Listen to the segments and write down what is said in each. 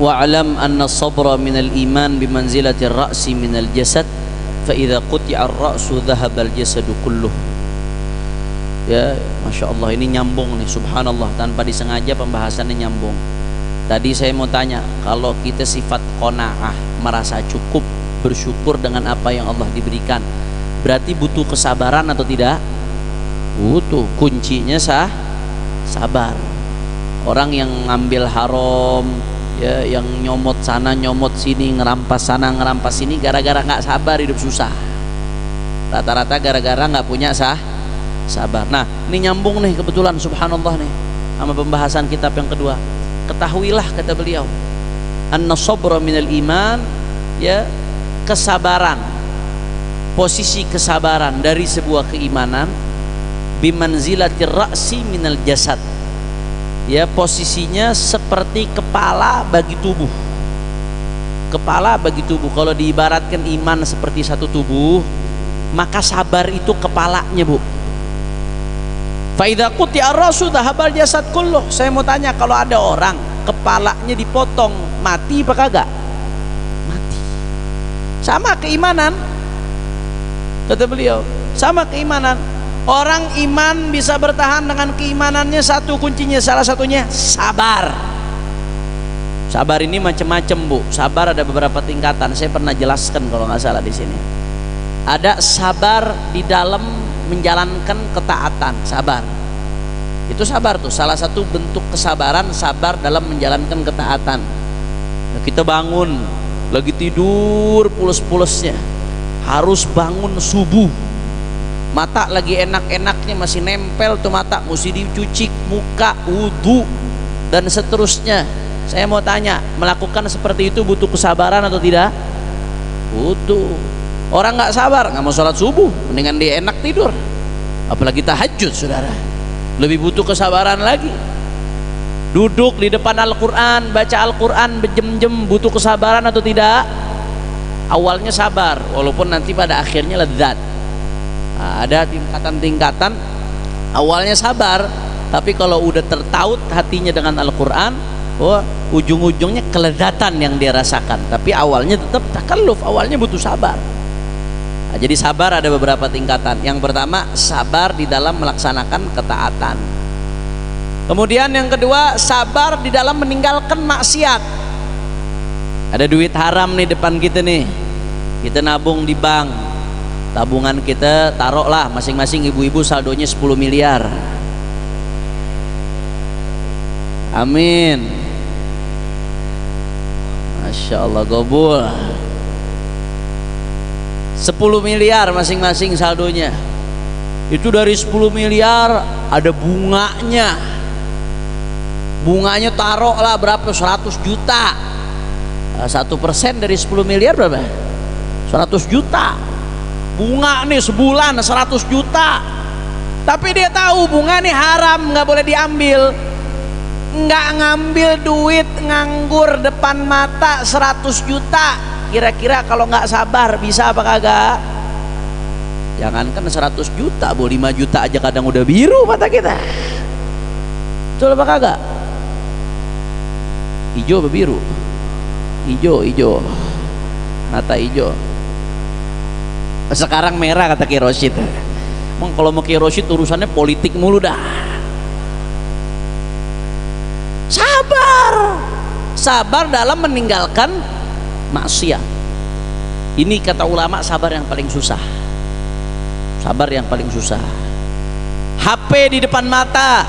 wa'lam anna sabra minal iman bimanzilati ar-ra'si minal jasad fa idza quti'a ar-ra'su dhahaba al-jasadu kulluh. Ya, Masya Allah, ini nyambung nih, subhanallah, tanpa disengaja pembahasannya nyambung. Tadi saya mau tanya, kalau kita sifat qanaah, merasa cukup, bersyukur dengan apa yang Allah diberikan, berarti butuh kesabaran atau tidak? Butuh. Kuncinya sabar. Orang yang ngambil haram, ya, yang nyomot sana nyomot sini, ngerampas sana ngerampas sini, gara-gara nggak sabar hidup susah. Rata-rata gara-gara nggak punya sabar. Nah, ini nyambung nih kebetulan, subhanallah nih, sama pembahasan kitab yang kedua. Ketahuilah, kata beliau, anna sabra minal iman, ya, kesabaran, posisi kesabaran dari sebuah keimanan, bimanzilatir ra'si minal jasad, ya, posisinya seperti kepala bagi tubuh. Kepala bagi tubuh. Kalau diibaratkan iman seperti satu tubuh, maka sabar itu kepalanya, Bu. Fa idza quti'a ar-ra'su dhahabal jasad kulluh. Saya mau tanya, kalau ada orang kepalanya dipotong, mati apa kagak? Mati. Sama keimanan, kata beliau, sama keimanan. Orang iman bisa bertahan dengan keimanannya, satu kuncinya, salah satunya sabar. Sabar ini macam-macam, Bu. Sabar ada beberapa tingkatan. Saya pernah jelaskan kalau nggak salah di sini. Ada sabar di dalam menjalankan ketaatan, sabar. Itu sabar tuh, salah satu bentuk kesabaran, sabar dalam menjalankan ketaatan. Nah, kita bangun, lagi tidur pules-pulesnya, harus bangun subuh. Mata lagi enak-enaknya masih nempel tuh mata, mesti dicuci muka, wudu, dan seterusnya. Saya mau tanya, melakukan seperti itu butuh kesabaran atau tidak? Butuh. Orang nggak sabar, nggak mau sholat subuh, mendingan dia enak tidur. Apalagi tahajud, saudara, lebih butuh kesabaran lagi. Duduk di depan Al-Quran, baca Al-Quran berjam-jam, butuh kesabaran atau tidak? Awalnya sabar, walaupun nanti pada akhirnya lezat. Nah, ada tingkatan-tingkatan. Awalnya sabar, tapi kalau udah tertaut hatinya dengan Al-Quran, ujung-ujungnya kelezatan yang dia rasakan. Tapi awalnya tetap takalluf, awalnya butuh sabar. Nah, jadi sabar ada beberapa tingkatan. Yang pertama, sabar di dalam melaksanakan ketaatan. Kemudian yang kedua, sabar di dalam meninggalkan maksiat. Ada duit haram nih depan kita nih, kita nabung di bank, tabungan kita taruhlah masing-masing ibu-ibu saldonya 10 miliar. Amin. Masya Allah, gobul. 10 miliar masing-masing saldonya. Itu dari 10 miliar ada bunganya. Bunganya taruh lah berapa? 100 juta. 1% dari 10 miliar berapa? 100 juta. Bunga nih sebulan 100 juta. Tapi dia tahu bunga nih haram, nggak boleh diambil. Nggak ngambil duit nganggur depan mata 100 juta. Kira-kira kalau nggak sabar bisa apa kagak? Jangankan 100 juta, 5 juta aja kadang udah biru mata kita. Betul apa kagak? Ijo apa biru? Ijo. Mata ijo. Sekarang merah kata Ki Rosyid. Emang kalau mau Ki Rosyid urusannya politik mulu dah. Sabar dalam meninggalkan maksiat. Ini kata ulama sabar yang paling susah. Sabar yang paling susah. HP di depan mata,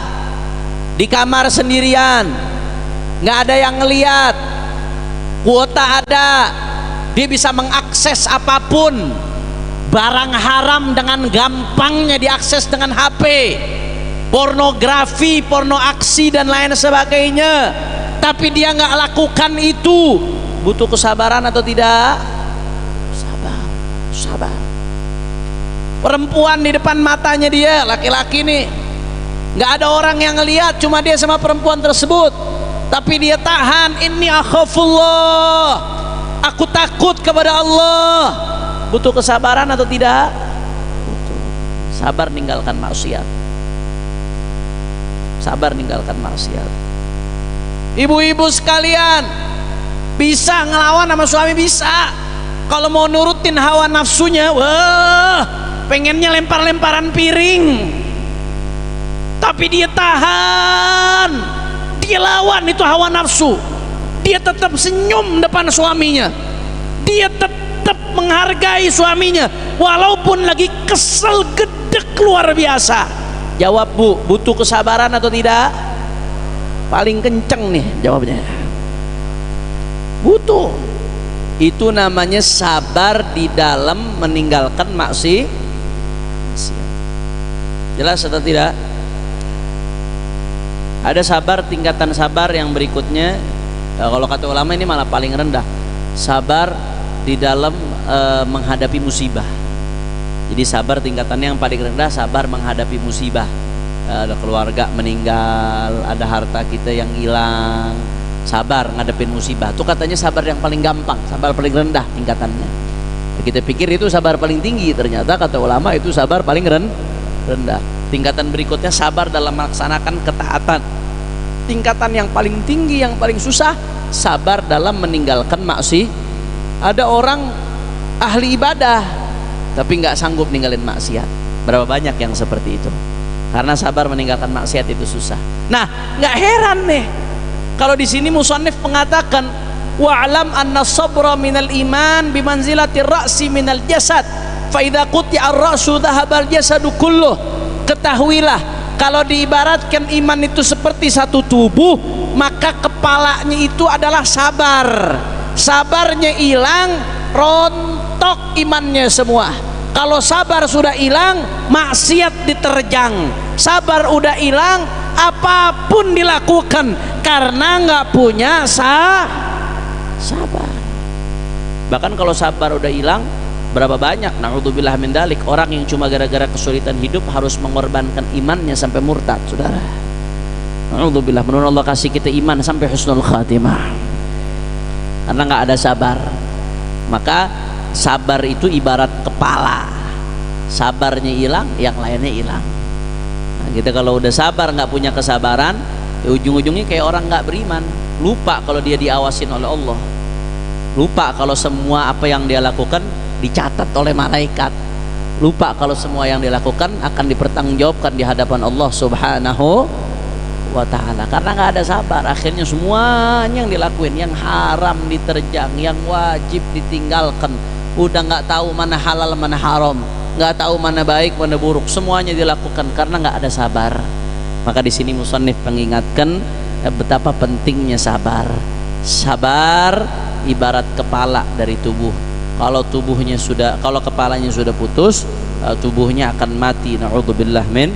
di kamar sendirian, nggak ada yang ngeliat, kuota ada, dia bisa mengakses apapun. Barang haram dengan gampangnya diakses dengan HP. Pornografi, porno aksi dan lain sebagainya. Tapi dia nggak lakukan itu, butuh kesabaran atau tidak? Sabar. Perempuan di depan matanya dia, laki-laki nih, nggak ada orang yang ngelihat, cuma dia sama perempuan tersebut, tapi dia tahan. Inni akhafullah, aku takut kepada Allah. Butuh kesabaran atau tidak? Butuh. Sabar ninggalkan maksiat. Sabar ninggalkan maksiat. Ibu-ibu sekalian, Bisa ngelawan sama suami, bisa. Kalau mau nurutin hawa nafsunya, wah, pengennya lempar-lemparan piring, tapi dia tahan, dia lawan itu hawa nafsu. Dia tetap senyum depan suaminya, dia tetap menghargai suaminya walaupun lagi kesel gedek luar biasa. Jawab Bu, butuh kesabaran atau tidak? Paling kenceng nih jawabnya, butuh. Itu namanya sabar di dalam meninggalkan maksiat. Jelas atau tidak? Ada sabar, tingkatan sabar yang berikutnya, kalau kata ulama ini malah paling rendah. Sabar di dalam menghadapi musibah. Jadi sabar tingkatannya yang paling rendah, sabar menghadapi musibah. Ada keluarga meninggal, ada harta kita yang hilang, sabar ngadepin musibah. Itu katanya sabar yang paling gampang, sabar paling rendah tingkatannya. Kita pikir itu sabar paling tinggi, ternyata kata ulama itu sabar paling rendah. Tingkatan berikutnya sabar dalam melaksanakan ketaatan. Tingkatan yang paling tinggi, yang paling susah, sabar dalam meninggalkan maksiat. Ada orang ahli ibadah tapi nggak sanggup ninggalin maksiat. Berapa banyak yang seperti itu? Karena sabar meninggalkan maksiat itu susah. Nah, nggak heran nih kalau di sini musannif mengatakan wa'lam anna sabra minal iman bimanzilatir ra'si minal jasad fa idza quti'a ar-ra'su dhahabal jasadu kulluh. Ketahuilah kalau diibaratkan iman itu seperti satu tubuh, maka kepalanya itu adalah sabar. Sabarnya hilang, rontok imannya semua. Kalau sabar sudah hilang, maksiat diterjang. Sabar udah hilang, apapun dilakukan karena nggak punya sabar. Bahkan kalau sabar udah hilang, berapa banyak na'udzubillah min dalik orang yang cuma gara-gara kesulitan hidup harus mengorbankan imannya sampai murtad, saudara. Na'udzubillah, menurut Allah kasih kita iman sampai husnul khatimah karena nggak ada sabar. Maka sabar itu ibarat kepala, sabarnya hilang, yang lainnya hilang. Nah, kita kalau udah sabar nggak punya kesabaran, ya ujung-ujungnya kayak orang nggak beriman, lupa kalau dia diawasin oleh Allah, lupa kalau semua apa yang dia lakukan dicatat oleh malaikat, lupa kalau semua yang dilakukan akan dipertanggungjawabkan di hadapan Allah Subhanahu wa ta'ala. Karena nggak ada sabar, akhirnya semuanya yang dilakuin, yang haram diterjang, yang wajib ditinggalkan, udah nggak tahu mana halal mana haram, nggak tahu mana baik mana buruk, semuanya dilakukan karena nggak ada sabar. Maka di sini musannif mengingatkan betapa pentingnya sabar. Sabar ibarat kepala dari tubuh. Kalau kepalanya sudah putus, tubuhnya akan mati. Na'udzubillah min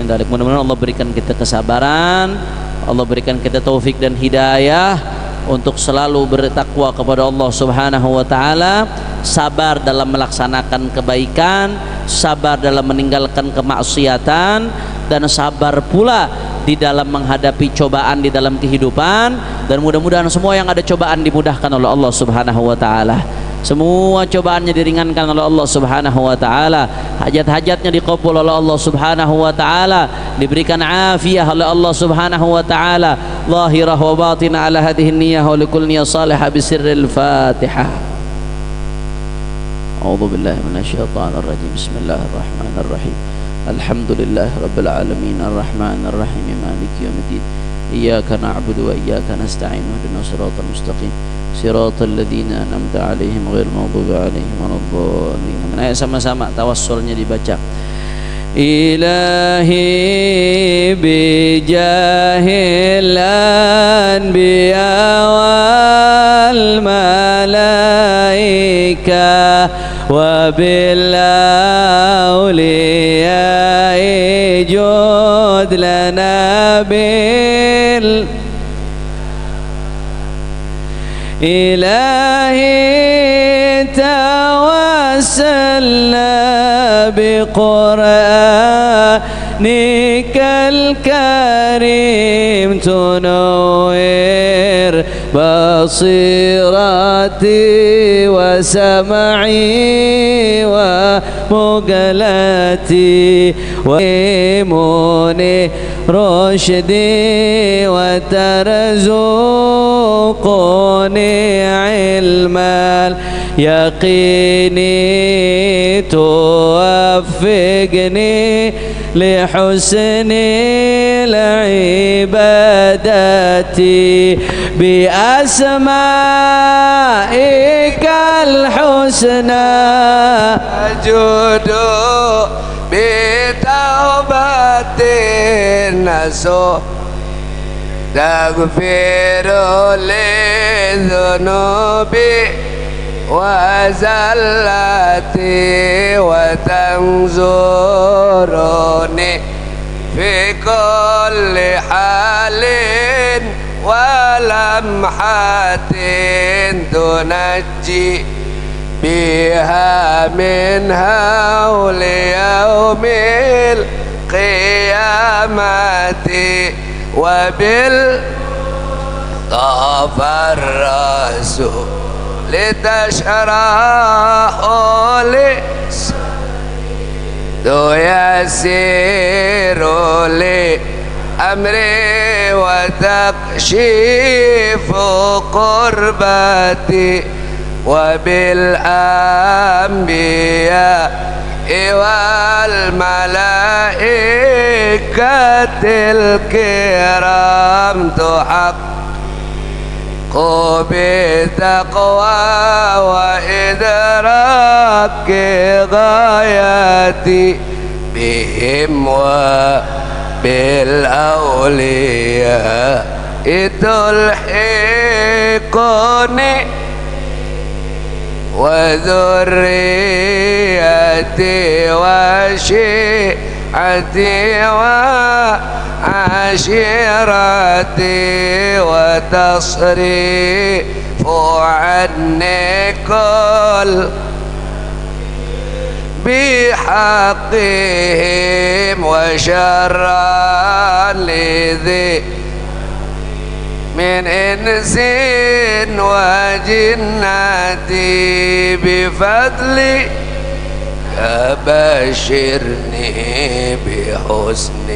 dalik. Mudah-mudahan Allah berikan kita kesabaran, Allah berikan kita taufik dan hidayah untuk selalu bertakwa kepada Allah Subhanahu wa ta'ala, sabar dalam melaksanakan kebaikan, sabar dalam meninggalkan kemaksiatan, dan sabar pula di dalam menghadapi cobaan di dalam kehidupan. Dan mudah-mudahan semua yang ada cobaan dimudahkan oleh Allah Subhanahu wa ta'ala, semua cobaannya diringankan oleh Allah Subhanahu wa ta'ala, hajat-hajatnya dikabul oleh Allah Subhanahu wa ta'ala, diberikan afiyah oleh Allah Subhanahu wa ta'ala, zahirah wa batinah ala hadhihi niyyah wa likul niyyah salihah bisirril Fatihah. A'udzu billahi minasyaitonir rajim. Bismillahirrahmanirrahim. Alhamdulillahi rabbil alamin arrahmanir rahim maliki yaumiddin. Iyyaka na'budu wa iyyaka nasta'in ihdinas siratal mustaqim siratal ladzina an'amta 'alaihim ghairil maghdubi 'alaihim waladdallin. Ayo sama-sama tawassulnya dibaca. Ilahi bijahil anbiya wal malaika wa bil awliya jud lana bil ilahi tawassalna biqur'anikal karim tunawwir basirati wa sam'i wa mugalati wa imuni rushdi wa tarzuquni يقيني توفقني لحسن العبادة بأسمائك الحسنى أجود بتوبة نصوح تغفر لذنوبي وزلتي وتنظرني في كل حال ولمحة تنجي بها من هول يوم القيامة طاف الرسول لتشرح يسير لي أمري وتكشيف قربتي وبالأنبياء والملائكة الكرام تحقق بتقوى وإدراك غاياتي بهم وبالأولياء تلحقني وذريتي وشيعتي وعشيرتي وتصريف عني كل بحقهم وشرا لذي من إنس وجناتي بفضلك بشرني بحسن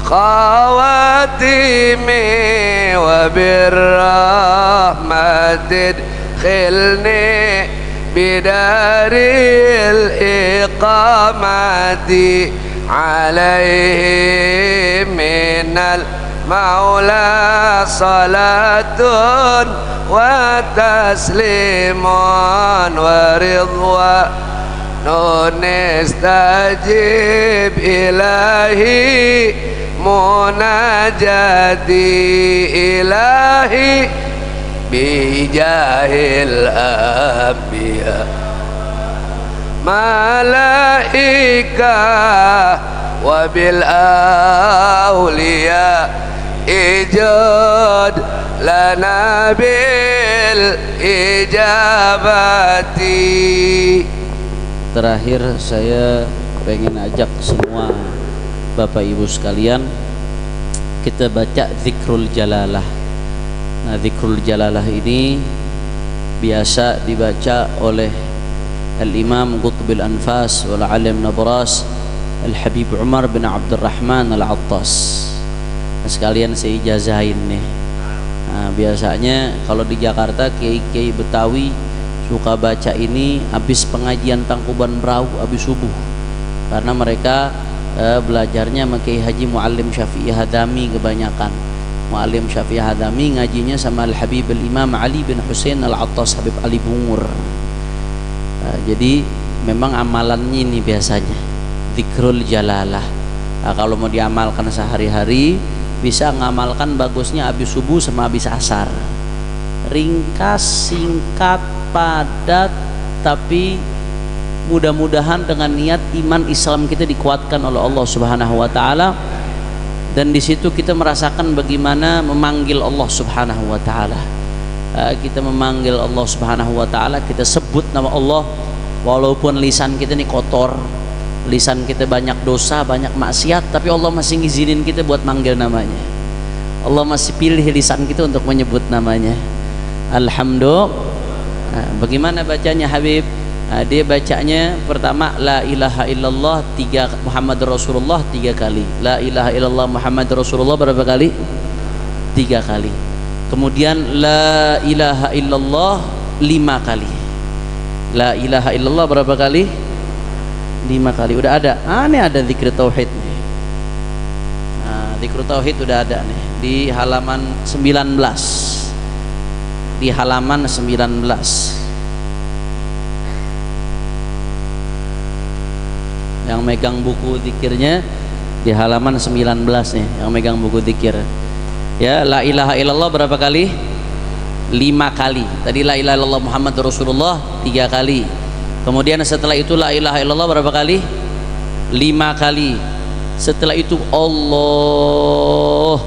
الخواتيم وبالرحمة ادخلني بدار الإقامة عليه من المولى صلاة وتسليم ورضوان نستجيب إلهي مناجاتي إلهي بجاه الأنبياء ملائكة وبالأولياء إجاد لنا بالإجابة. Terakhir saya pengen ajak semua Bapak Ibu sekalian kita baca Zikrul Jalalah. Nah, Zikrul Jalalah ini biasa dibaca oleh Al-Imam Qutbil Anfas wal Alim Nabras Al-Habib Umar bin Abdurrahman Al-Attas. Nah, sekalian saya ijazahin nih. Nah, biasanya kalau di Jakarta kiai-kiai Betawi suka baca ini habis pengajian Tangkuban Perahu habis subuh, karena mereka belajarnya sama Kiai Haji Muallim Syafi'i Hadami kebanyakan. Muallim Syafi'i Hadami ngajinya sama Al-Habib Al-Imam Ali bin Husain Al-Attas Habib Ali Bungur. Jadi memang amalannya ini biasanya Zikrul Jalalah. Nah, kalau mau diamalkan sehari-hari bisa ngamalkan bagusnya habis subuh sama habis asar. Ringkas, singkat, padat, tapi mudah-mudahan dengan niat iman Islam kita dikuatkan oleh Allah Subhanahu wa taala, dan di situ kita merasakan bagaimana memanggil Allah Subhanahu wa taala. Kita memanggil Allah Subhanahu wa taala, kita sebut nama Allah walaupun lisan kita ini kotor, lisan kita banyak dosa, banyak maksiat, tapi Allah masih ngizinin kita buat manggil namanya. Allah masih pilih lisan kita untuk menyebut namanya. Alhamdulillah. Bagaimana bacanya Habib? Dia bacanya pertama la ilaha illallah 3, Muhammad Rasulullah 3 kali. La ilaha illallah Muhammad Rasulullah berapa kali? 3 kali. Kemudian la ilaha illallah 5 kali. La ilaha illallah berapa kali? 5 kali. Udah ada. Ini ada zikir tauhid nih. Nah, zikir tauhid udah ada nih di halaman 19. Di halaman 19. Yang megang buku zikirnya di halaman 19 nih, yang megang buku zikir. Ya, la ilaha illallah berapa kali? 5 kali. Tadi la ilaha illallah Muhammad Rasulullah 3 kali. Kemudian setelah itu la ilaha illallah berapa kali? 5 kali. Setelah itu Allah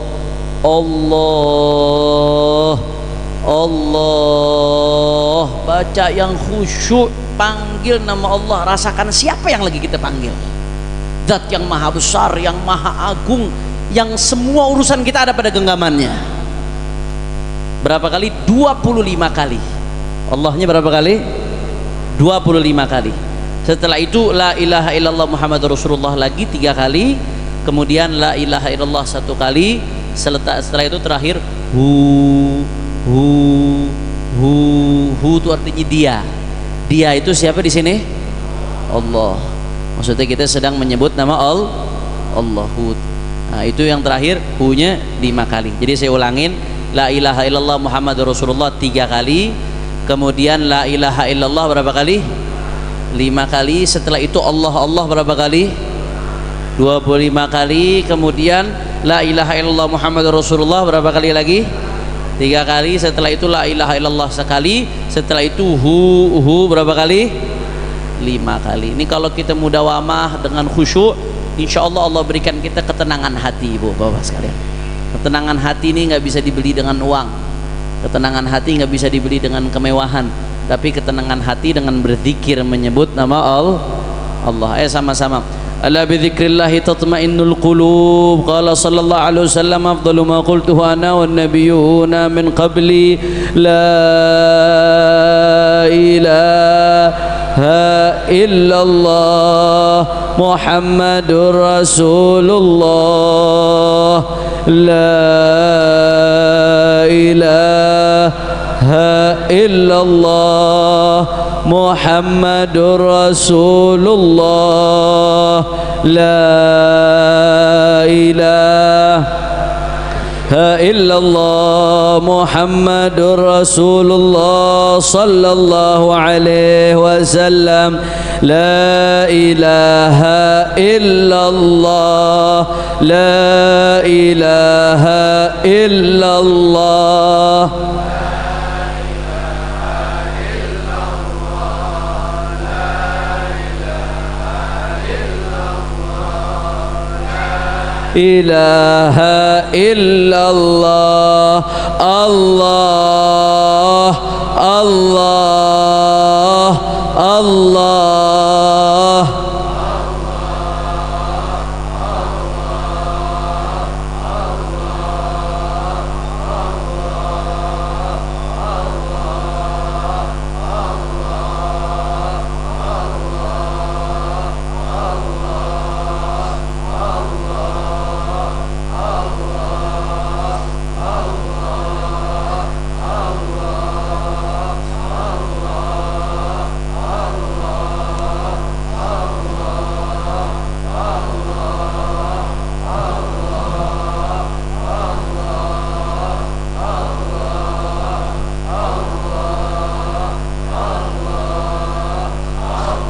baca yang khusyuk, panggil nama Allah, rasakan siapa yang lagi kita panggil. Zat yang maha besar, yang maha agung, yang semua urusan kita ada pada genggamannya. Berapa kali? 25 kali. Allahnya berapa kali? 25 kali. Setelah itu la ilaha illallah Muhammad Rasulullah lagi 3 kali. Kemudian la ilaha illallah 1 kali. Setelah itu terakhir hu itu artinya dia itu siapa di sini? Allah. Maksudnya kita sedang menyebut nama Allah. Nah, itu yang terakhir hu-nya 5 kali. Jadi saya ulangin, la ilaha illallah Muhammad Rasulullah 3 kali. Kemudian la ilaha illallah berapa kali? 5 kali. Setelah itu Allah berapa kali? 25 kali. Kemudian la ilaha illallah Muhammad Rasulullah berapa kali lagi? 3 kali. Setelah itu la ilaha illallah sekali. Setelah itu hu berapa kali? 5 kali. Ini kalau kita mudawamah dengan khusyuk, insya Allah Allah berikan kita ketenangan hati, ibu bapak sekalian. Ketenangan hati ini nggak bisa dibeli dengan uang. Ketenangan hati nggak bisa dibeli dengan kemewahan. Tapi ketenangan hati dengan berzikir, menyebut nama Allah. Ayo sama-sama. Ala bi dzikrillahi tatma'innul qulub. Qala sallallahu alaihi wasallam afdalu ma qultuhu ana wan nabiyyuna min qabli la ilaha illallah Muhammadur Rasulullah la ilaha illallah Muhammadur Rasulullah la ilaha illallah Muhammadur Rasulullah sallallahu alaihi wasallam la ilaha illallah la ilaha illallah ilaha illallah Allah Allah Allah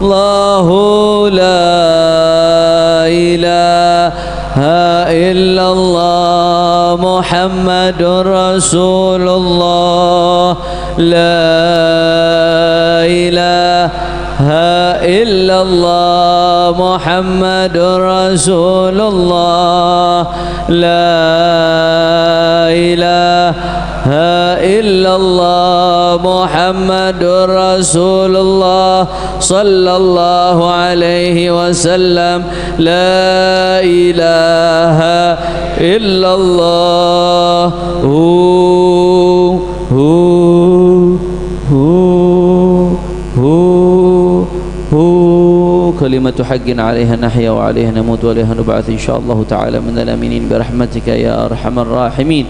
Allahu la ilaha illallah Muhammadur Rasulullah la ilaha illallah Muhammadur Rasulullah la ilaha illallah Muhammadur Rasulullah sallallahu alaihi wasallam la ilaha illallah kalimatu haqqin 'alaiha nahya wa 'alaiha namut wa 'alaiha nub'ats insyaallah ta'ala min al-aminin bi rahmatika ya arhamar rahimin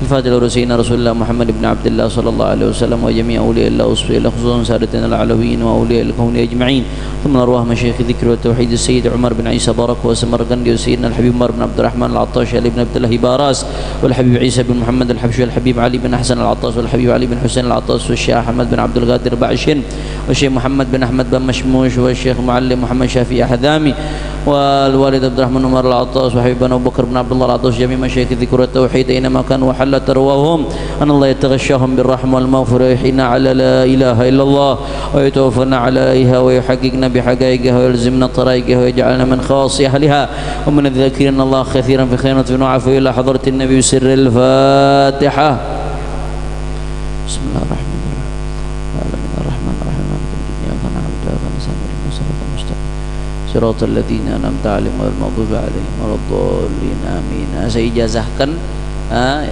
الفاتحة لرسولنا رسول الله محمد بن عبد الله صلى الله عليه وسلم وجميع أولياء الله وصفه الله خصوصا سادتنا العلويين وأولياء الكون أجمعين ثم أرواح مشايخ الذكر والتوحيد السيد عمر بن عيسى بارك وسمرقندي وسيدنا الحبيب عمر بن عبد الرحمن العطاش علي بن عبد الله باراس والحبيب عيسى بن محمد الحبشي والحبيب علي بن حسن العطاس والحبيب علي بن حسين العطاس والشيخ أحمد بن عبد القادر بعشن والشيخ محمد بن أحمد بن مشموش والشيخ المعلم محمد شافي حذامي والوالد عبد الرحمن عمر العطاس وحبيبنا أبو بكر بن عبد الله العطاس جميع مشايخ الذكر والتوحيد أينما كانوا وحل ترواهم أن الله يتغشاهم بالرحمة والمغفرة ويحيينا على لا إله إلا الله ويتوفنا عليها ويحققنا بحقائقها ويلزمنا طرائقها ويجعلنا من خاص أهلها ومن الذاكرين الله كثيرا في خيرات ونعفو إلى حضرة النبي سر الفاتحة. بسم الله الرحمن الرحيم الرحمن الرحيم مالك يوم الدين إياك نعبد وإياك نستعين اهدنا الصراط المستقيم صراط الذين أنعمت عليهم غير المغضوب عليهم ولا الضالين آمين. Saya ijazahkan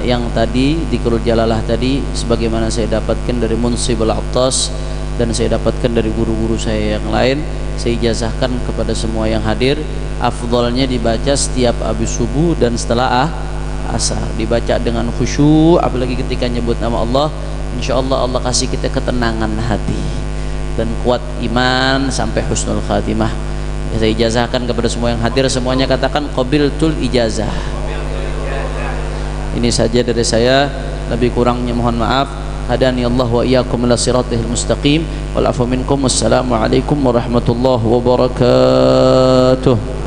yang tadi dzikrul jalalah tadi sebagaimana saya dapatkan dari Munsib al-Attas dan saya dapatkan dari guru-guru saya yang lain. Saya ijazahkan kepada semua yang hadir, afdalnya dibaca setiap habis subuh dan setelah asar, dibaca dengan khusyuk, apalagi ketika nyebut nama Allah. Insyaallah Allah kasih kita ketenangan hati dan kuat iman sampai husnul khatimah. Saya ijazahkan kepada semua yang hadir, semuanya katakan qabiltul ijazah. Ini saja dari saya, lebih kurangnya mohon maaf. Hadani Allah wa iyyakum ila siratal mustaqim wal afu minkum. Wassalamu alaikum warahmatullahi wabarakatuh.